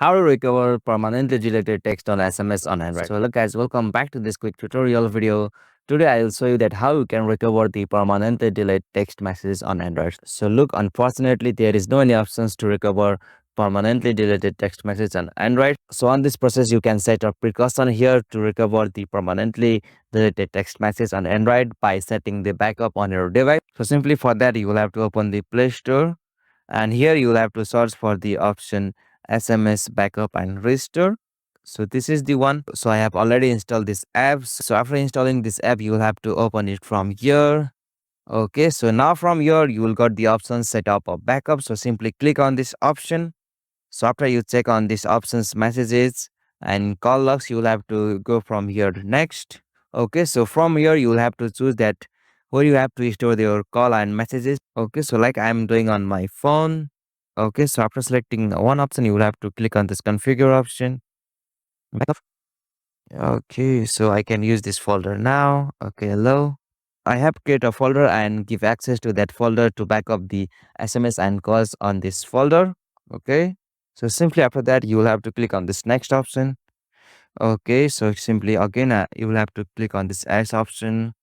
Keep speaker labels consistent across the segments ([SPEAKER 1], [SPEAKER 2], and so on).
[SPEAKER 1] how to recover permanently deleted text on SMS on Android. So look guys, welcome back to this quick tutorial video. Today I will show you that how you can recover the permanently deleted text messages on Android. So look, unfortunately there is no any options to recover permanently deleted text message on Android. So on this process you can set a precaution here to recover the permanently deleted text message on Android by setting the backup on your device. So simply for that you will have to open the Play Store, and here you will have to search for the option SMS backup and restore. So this is the one. So I have already installed this app. So after installing this app, you will have to open it from here. Okay, so now from here you will got the option setup or backup. So simply click on this option. So after you check on this options messages and call logs, you will have to go from here to next. Okay, so from here you will have to choose that where you have to store your call and messages. Okay, so like I'm doing on my phone. Okay, so after selecting one option, you will have to click on this configure option. Backup. Okay, so I can use this folder now. Okay, hello. I have create a folder and give access to that folder to back up the SMS and calls on this folder. Okay, so simply after that, you will have to click on this next option. Okay, so simply again, you will have to click on this S option.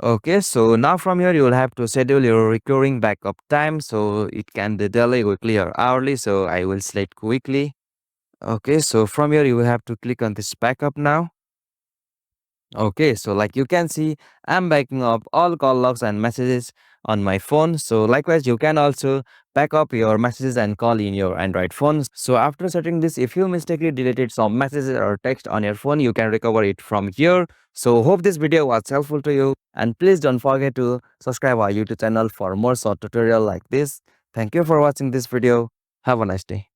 [SPEAKER 1] Okay, so now from here you will have to schedule your recurring backup time, so it can be daily, weekly or hourly. So I will select weekly. Okay, so from here you will have to click on this backup now. Okay, so like you can see, I'm backing up all call logs and messages on my phone. So likewise, you can also back up your messages and call in your Android phone. So after setting this, if you mistakenly deleted some messages or text on your phone, you can recover it from here. So hope this video was helpful to you, and please don't forget to subscribe our YouTube channel for more short tutorial like this. Thank you for watching this video. Have a nice day.